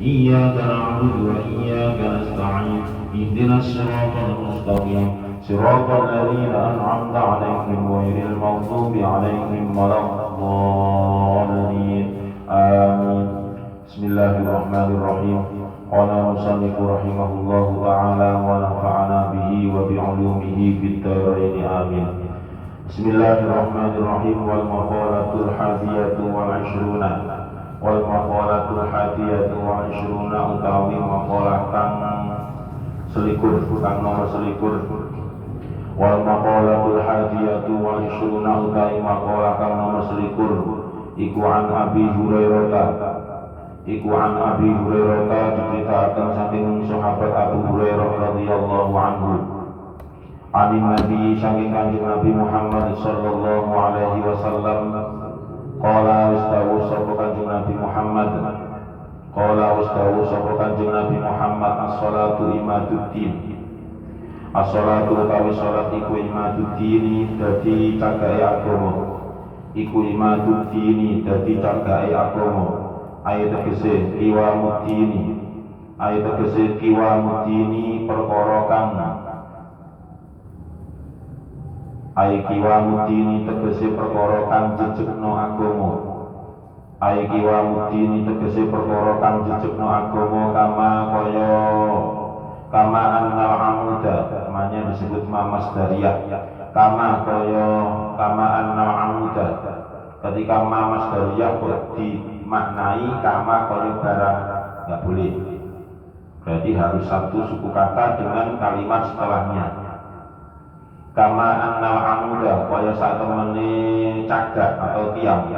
إياك نعبد وإياك نستعين اهدنا الصراط المستقيم صراط الذين أنعمت عليهم غير المغضوب عليهم ولا الضالين آمين. بسم الله الرحمن الرحيم. قال المصنف رحمه الله تعالى ونفعنا به وبعلومه في الدارين آمين. بسم الله الرحمن الرحيم. والمقالة الحادية والعشرون utawi maqalah kang selikur kang nomor selikur. Wal maqalatul hadiyatu wal ishruna utawi maqalah kang nomor selikur iku an Abi Hurairah diceritakan saking sahabat Abu Hurairah radhiyallahu anhu anin Nabi saking kanjeng Nabi Muhammad sallallahu alaihi wasallam qala wastawu sapa kanjeng Nabi Muhammad as-salatu imaduddin. As-salatu utawi salat iku imaduddin dadi cagake agama. Ayat tegese kiwamuddini perkara kang tegese perkara kang jejegno agama. Kama annal amuda namanya disebut masdariyah. Kama annal amuda. Ketika masdariyah dimaknai kama kaya barang, enggak boleh. Berarti harus satu suku kata dengan kalimat setelahnya. Kama annal amuda kaya satemene cagak atau tiang.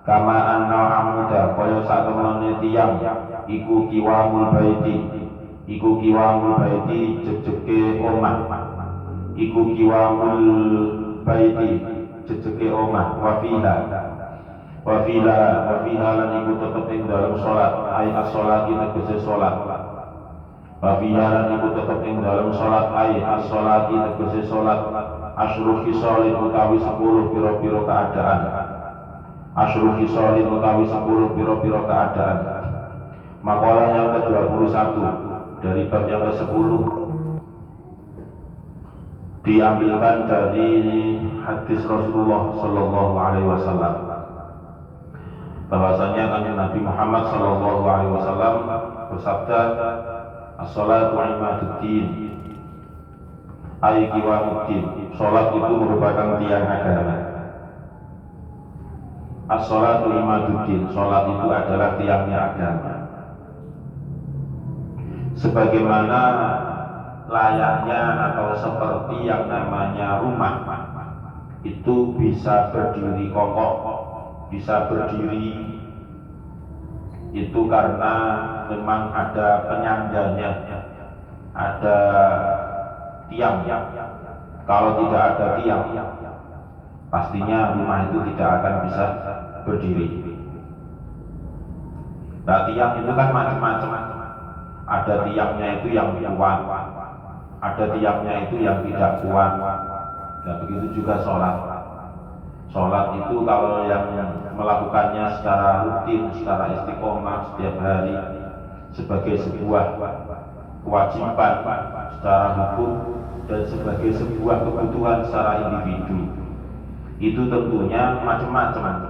Kama annal amuda kaya satemene tiang iku kiwamul baiti jejeke omah. Wafiha lan iku tetep ing dalam salat ai as-salati tegese salat. Asyru khisalin utawi 10 pira-pira keadaan. Makalah yang ke-21 dari bab yang ke-10 diambilkan dari hadis Rasulullah sallallahu alaihi wasallam bahwasanya kanjeng Nabi Muhammad sallallahu alaihi wasallam bersabda, as-salatu imaduddin ay qiwamuddin. Salat itu merupakan tiang agama. As-salatu imaduddin, salat itu adalah tiangnya agama. Sebagaimana layaknya atau seperti yang namanya rumah itu bisa berdiri kokoh, bisa berdiri itu karena memang ada penyangganya, ada tiang. Kalau tidak ada tiang, pastinya rumah itu tidak akan bisa berdiri. Nah, tiang itu kan macam-macam. Ada tiangnya itu yang kuat, ada tiangnya itu yang tidak kuat. Dan begitu juga sholat. Sholat itu kalau yang melakukannya secara rutin, secara istiqomah setiap hari sebagai sebuah kewajiban secara hukum dan sebagai sebuah kebutuhan secara individu, itu tentunya macam-macam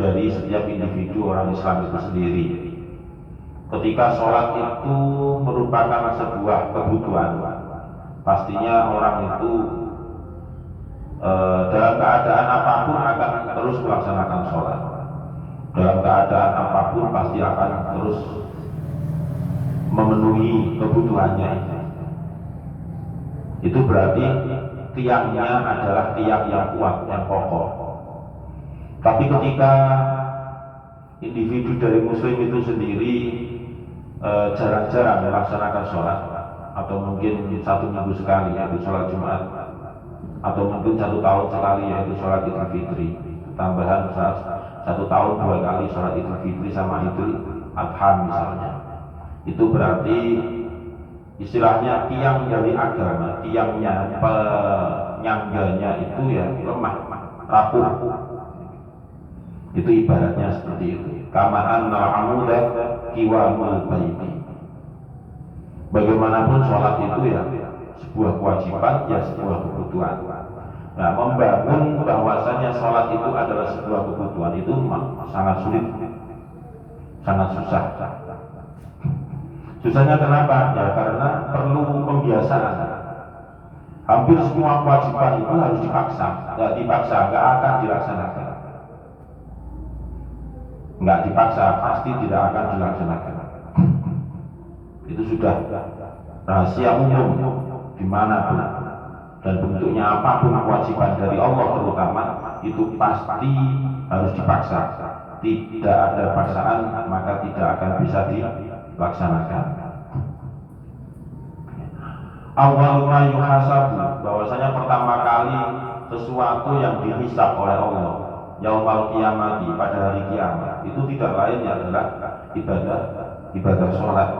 dari setiap individu orang Islam itu sendiri. Ketika sholat itu merupakan sebuah kebutuhan, pastinya orang itu dalam keadaan apapun akan terus melaksanakan sholat. Dalam keadaan apapun pasti akan terus memenuhi kebutuhannya. Itu berarti tiangnya adalah tiang yang kuat, yang kokoh. Tapi ketika individu dari muslim itu sendiri jarang-jarang melaksanakan sholat, atau mungkin 1 minggu sekali yaitu sholat Jumat, atau mungkin 1 tahun sekali yaitu sholat Idul Fitri, tambahan 1 tahun 2 kali sholat Idul Fitri sama Idul Adha misalnya. Itu berarti istilahnya tiang dari agama, tiangnya, penyangganya itu ya lemah, rapuh. Itu ibaratnya seperti itu. Kama annal amuda qiwamul baiti. Bagaimanapun sholat itu ya sebuah kewajiban, ya sebuah kebutuhan. Nah, membangun bahwasanya sholat itu adalah sebuah kebutuhan itu sangat sulit, sangat susah. Susahnya kenapa? Ya karena perlu pembiasaan. Hampir semua kewajiban itu harus dipaksa. Nggak dipaksa, nggak akan dilaksanakan. Nggak dipaksa, pasti tidak akan dilaksanakan. Itu sudah rahasia umum dimanapun dan bentuknya apapun kewajiban dari Allah terutama itu pasti harus dipaksa. Tidak ada paksaan maka tidak akan bisa dilaksanakan. Awal ma yuhasabu, bahwasanya pertama kali sesuatu yang dihisab oleh Allah yaumal qiyamati, pada hari kiamat, itu tidak lain adalah ibadah sholat.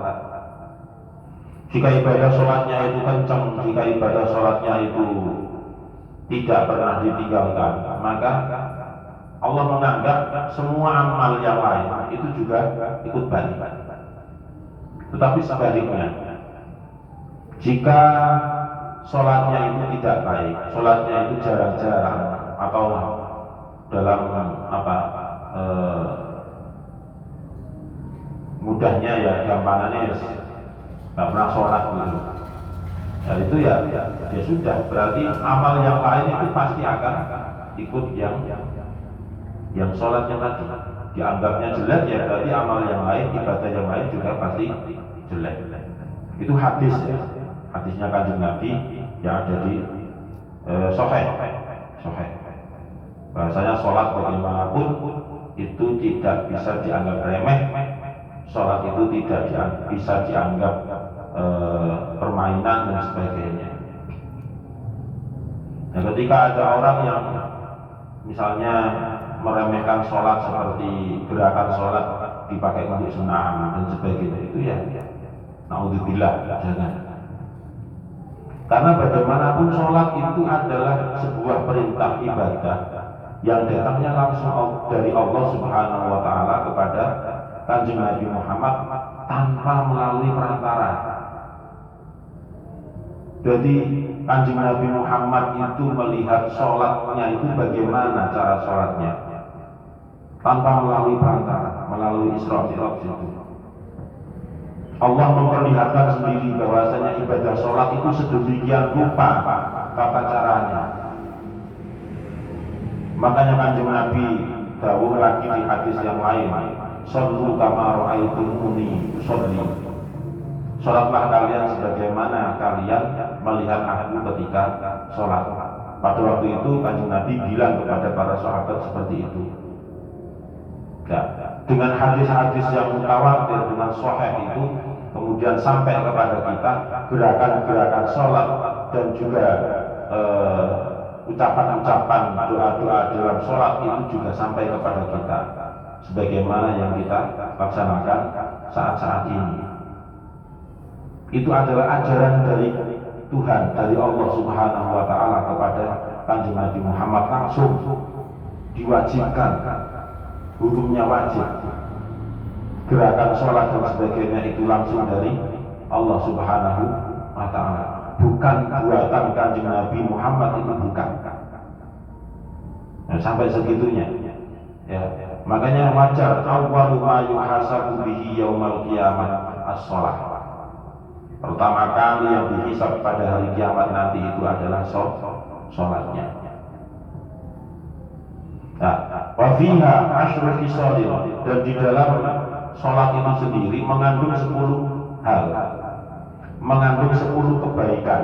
Jika ibadah sholatnya itu kencang, jika ibadah sholatnya itu tidak pernah ditinggalkan, maka Allah menganggap semua amal yang lain itu juga ikut balik. Tetapi sebaliknya, jika sholatnya itu tidak baik, sholatnya itu jarang-jarang atau dalam mudahnya ya gampangannya ya nggak pernah sholat gitu. Dan itu ya sudah, berarti amal yang lain itu pasti akan ikut yang sholatnya tadi. Dianggapnya jelek ya berarti amal yang lain, ibadah yang lain juga pasti jelek. Itu hadis ya, hadisnya Kanjeng Nabi yang ada di Sahih. Bahasanya sholat bagaimanapun itu tidak bisa dianggap remeh. Sholat itu tidak bisa dianggap permainan dan sebagainya. Nah, ketika ada orang yang misalnya meremehkan sholat seperti gerakan sholat dipakai untuk senam dan sebagainya, itu ya naudzubillah, jangan. Karena bagaimanapun sholat itu adalah sebuah perintah ibadah yang datangnya langsung dari Allah Subhanahu wa Ta'ala kepada Kanjeng Nabi Muhammad tanpa melalui perantara. Jadi Kanjeng Nabi Muhammad itu melihat sholatnya itu bagaimana cara sholatnya tanpa melalui perantara, melalui Isra Mi'raj itu. Allah memperlihatkan sendiri bahwasanya ibadah sholat itu sedemikian rupa tata caranya. Makanya Kanjeng Nabi dawuh lagi di hadis yang lain, "Shallu kama ra'aitumuni usolli." Sholatlah kalian sebagaimana kalian melihat aku ketika sholat. Pada waktu itu Kanjeng Nabi bilang kepada para sahabat seperti itu. Nah, dengan hadis-hadis yang mutawatir, dengan sahih itu kemudian sampai kepada kita gerakan-gerakan sholat dan juga ucapan-ucapan doa-doa dalam sholat itu juga sampai kepada kita sebagaimana yang kita laksanakan saat-saat ini. Itu adalah ajaran dari Tuhan, dari Allah Subhanahu wa Ta'ala kepada Kanjeng Nabi Muhammad, langsung diwajibkan, hukumnya wajib. Gerakan sholat dan sebagainya itu langsung dari Allah Subhanahu wa Ta'ala, bukan buatan Kanjeng Nabi Muhammad, itu bukan. Nah, sampai segitunya ya. Makanya wajar awwalu ma yuhasabu bihi yaumal qiyamah as-shalah. Pertama kali yang dihisab pada hari kiamat nanti itu adalah sholatnya. Nah, wa fiha asyru khisalin, dan di dalam sholat itu sendiri mengandung 10 hal, mengandung 10 kebaikan.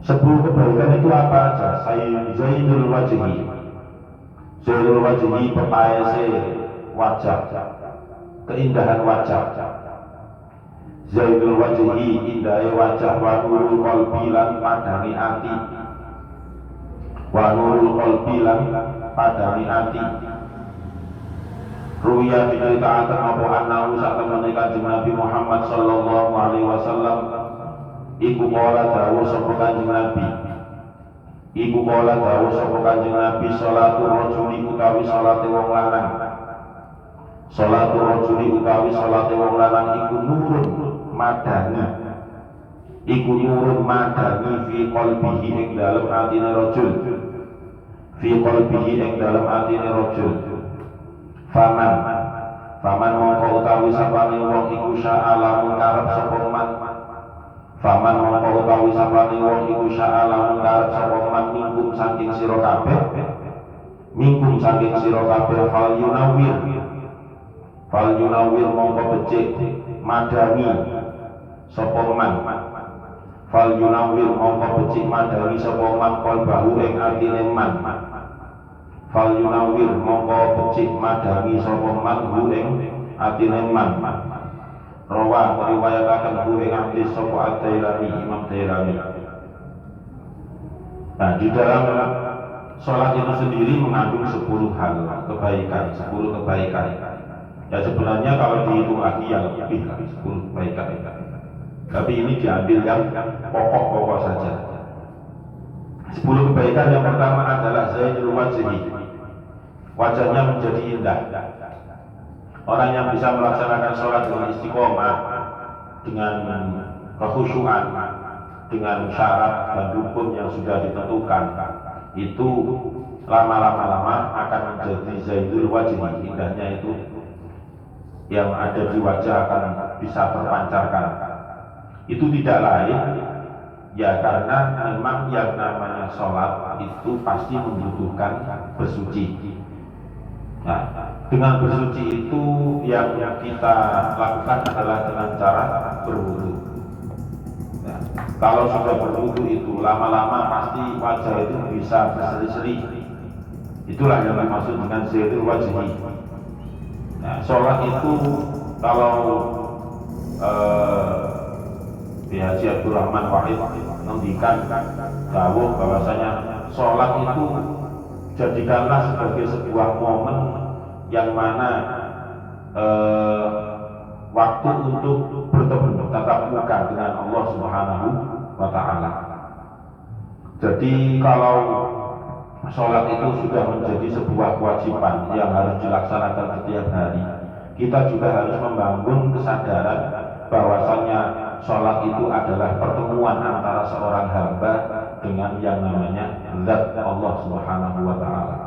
10 kebaikan itu apa aja? Zainul wajhi, zainul wajhi pepaese wajah, keindahan wajah. Zainul wajhi, indahnya wajah. Wa nurul qalbi, lan padani ati. Wa nurul qalbi, lan padani ati. Ruya diceritakan apa annahu sak temene Kanjeng Nabi Muhammad sallallahu alaihi wasallam iku kala dawuh sapa Kanjeng Nabi. Iku kala dawuh sapa Kanjeng Nabi, sholatu rajuli utawi salate wong lanang. Sholatul rajuli utawi sholate wong lanang iku nurun madani, iku nurun madani fi qalbihi ing dalem atine rajul, fi qalbihi ing dalem atine rajul. Faman mongko utawi sapane wong iku sya'alamun karep sapa man, faman mongko utawi sapane wong iku sya'alamun karep sapa man mingkum saking sira kabeh, mingkum saking sira kabeh fal yunawir mongko becik madani sapa man, fal yunawir mongko becik madani sapa man qalbahu ing atine man, fal yunawir mongko becik madani sapa man hu ing atine man. Rawa riwayataken hu ing hadis sapa Ad-Dailami, Imam Dailami. Nah, di dalam sholat itu sendiri mengandung 10 hal kebaikan, 10 kebaikan. Ya sebenarnya kalau dihitung lagi yang lebih dari 10 kebaikan. Tapi ini diambil yang pokok-pokok saja. 10 kebaikan yang pertama adalah zainul wajhi, wajahnya menjadi indah. Orang yang bisa melaksanakan sholat dengan istiqomah, dengan kekhusyuan, dengan syarat dan rukun yang sudah ditentukan, itu lama-lama akan menjadi zainul wajhi, indahnya itu yang ada di wajah akan bisa terpancarkan. Itu tidak lain ya karena memang yang namanya sholat itu pasti membutuhkan bersuci. Nah, dengan bersuci itu yang kita lakukan adalah dengan cara berwudu. Nah, kalau sudah berwudu itu lama-lama pasti wajah itu bisa berseri-seri. Itulah yang dimaksud dengan zainul wajhi. Nah, sholat itu kalau Haji Abdul Rahman Wahid menghentikan dawuh bahwasanya sholat itu jadikanlah sebagai sebuah momen yang mana waktu untuk bertemu tatap muka dengan Allah Subhanahu wa Ta'ala. Jadi kalau sholat itu sudah menjadi sebuah kewajiban yang harus dilaksanakan setiap hari, kita juga harus membangun kesadaran bahwasanya sholat itu adalah pertemuan antara seorang hamba dengan yang namanya zat Allah Subhanahu wa Ta'ala.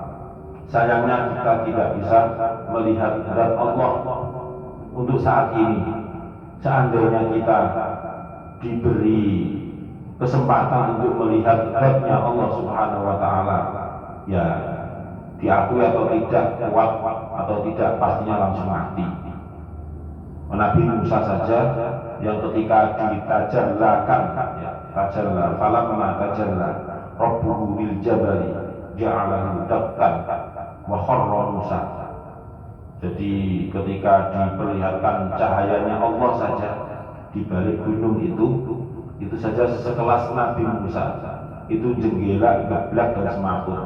Sayangnya kita tidak bisa melihat zat Allah untuk saat ini. Seandainya kita diberi kesempatan untuk melihat zatnya Allah Subhanahu wa Ta'ala, ya diakui atau tidak, kuat atau tidak, pastinya langsung mati. Nabi Musa saja yang ketika ditajallakan, ya, tajalla, falamma tajalla rabbuhu lil jabali ja'alahu dakkan wa kharra Musa. Jadi ketika diperlihatkan cahayanya Allah saja di balik gunung itu saja sekelas Nabi Musa itu jenggelak, geblak dan semaput.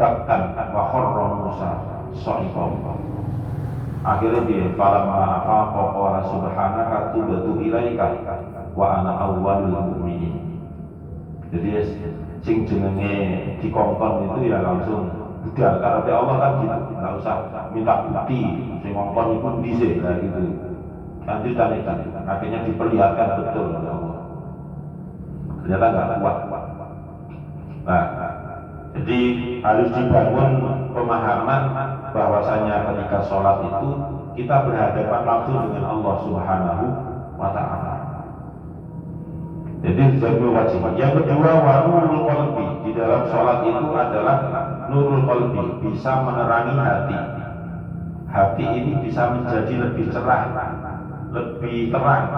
Dakkan wa kharra Musa sha'iqan. Akhirnya dia falamma afaqa qala subhanaka tubtu ilaika wa ana awwalul mu'minin. Jadi sing jenenge dikongkon itu ya langsung budal. Karena Allah kan gitu, nggak usah minta bukti. Sing ngongkon itu dhisik lah gitu. Nanti tadi akhirnya diperlihatkan betul oleh Allah. Ternyata nggak kuat. Nah, jadi harus dibangun pemahaman bahwasanya ketika sholat itu kita berhadapan langsung dengan Allah Subhanahu wa Ta'ala. Jadi zainul wajhi. Yang kedua, wa nurul qalbi. Di dalam sholat itu adalah nurul qalbi, bisa menerangi hati. Hati ini bisa menjadi lebih cerah, lebih terang,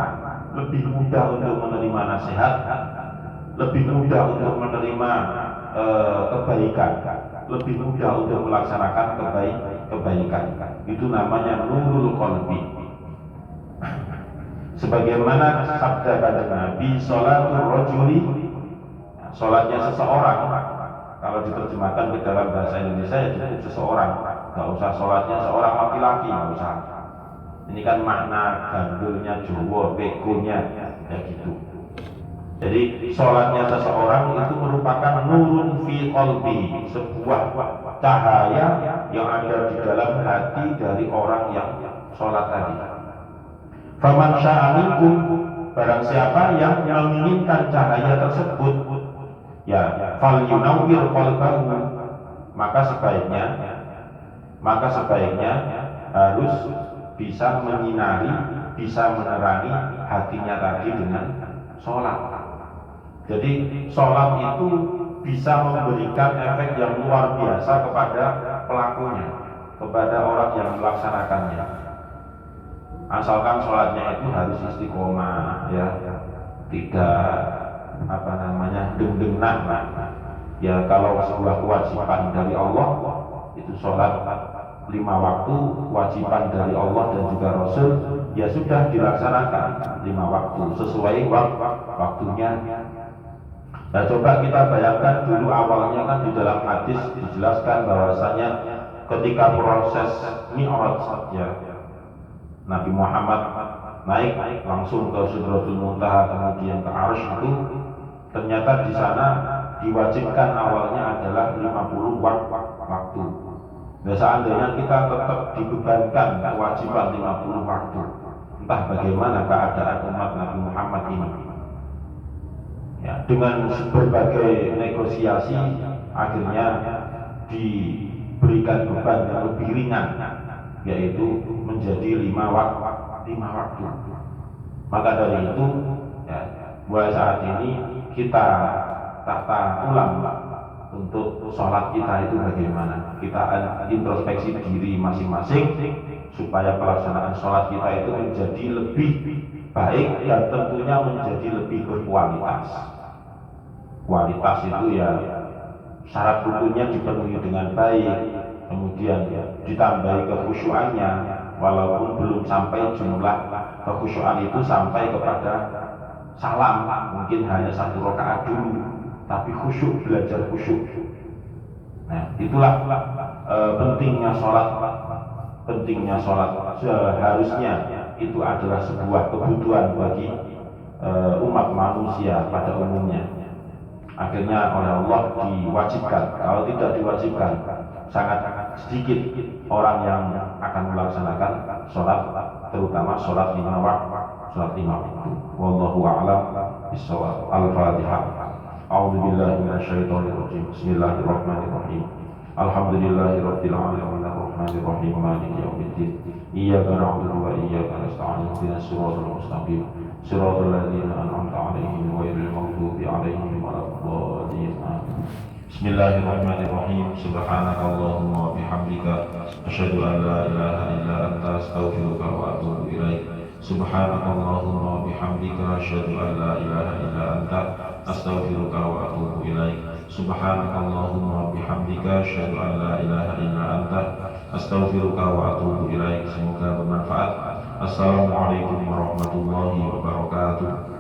lebih mudah untuk menerima nasihat, lebih mudah untuk menerima kebaikan, lebih mudah untuk melaksanakan kebaikan. Itu namanya nurul qalbi. Sebagaimana sabda kanjeng Nabi, sholatul rajuli, sholatnya seseorang, kalau diterjemahkan ke dalam bahasa Indonesia ya cukup seseorang, nggak usah sholatnya seorang laki-laki, nggak usah. Ini kan makna gandulnya Jawa, begonya ya gitu. Jadi sholatnya seseorang itu merupakan nurun fi qalbi, sebuah cahaya yang ada di dalam hati dari orang yang sholat tadi. Faman syaa minkum, barang siapa yang menginginkan cahaya tersebut, ya fal yunawwir qalbahu, maka sebaiknya harus bisa menyinari, bisa menerangi hatinya tadi dengan sholat. Jadi sholat itu bisa memberikan efek yang luar biasa kepada pelakunya, kepada orang yang melaksanakannya. Asalkan sholatnya itu harus istiqomah, ya, tidak deng-dengan. Ya, kalau sebuah kewajiban dari Allah itu sholat 5 waktu, kewajiban dari Allah dan juga Rasul, ya sudah dilaksanakan 5 waktu sesuai waktunya. Nah, coba kita bayangkan dulu awalnya kan di dalam hadis dijelaskan bahwasanya ketika proses Mi'raj, ya, Nabi Muhammad naik langsung ke Sidratul Muntaha kemudian ke Arsy, itu ternyata di sana diwajibkan awalnya adalah 50 waktu. Nah, seandainya kita tetap dibebankan kewajiban 50 waktu, entah bagaimana keadaan umat Nabi Muhammad ini. Ya, dengan berbagai negosiasi akhirnya diberikan beban yang lebih ringan, yaitu menjadi 5 waktu. Maka dari itu, ya, mulai saat ini kita tata ulang untuk sholat kita itu bagaimana. Kita introspeksi diri masing-masing supaya pelaksanaan sholat kita itu menjadi lebih baik dan tentunya menjadi lebih berkualitas. Kualitas itu ya syarat rukunnya dipenuhi dengan baik, kemudian ditambahi kekhusyuannya, walaupun belum sampai jumlah kekhusyuan itu sampai kepada salam, mungkin hanya 1 rakaat dulu, tapi khusyuk, belajar khusyuk. Nah, itulah pentingnya sholat. Seharusnya itu adalah sebuah kebutuhan bagi umat manusia pada umumnya. Akhirnya oleh Allah diwajibkan. Kalau tidak diwajibkan, sangat sedikit orang yang akan melaksanakan sholat, terutama sholat 5 waktu. Wallahu a'lam bishawab. Al-Fatihah. A'udzu billahi minasyaitonir rajim. Bismillahirrahmanirrahim. Alhamdulillahirabbil alamin arrahmanir rahim maliki yaumiddin. Iyyaka na'budu wa iyyaka nasta'in. Ihdinas siratal mustaqim. Siratal ladzina an'amta 'alaihim ghairil maghdubi 'alaihim waladdallin. Bismillahirrahmanirrahim. Subhanakallahumma wa bihamdika asyhadu an la ilaha illa anta astaghfiruka wa atubu ilaik. Subhanakallahumma wa bihamdika asyhadu an la ilaha illa anta astaghfiruka wa atubu ilaik. Subhanakallahumma wa bihamdika asyhadu an la ilaha illa anta astaghfiruka wa atubu ilaik. Semoga bermanfaat. Assalamualaikum warahmatullahi wabarakatuh.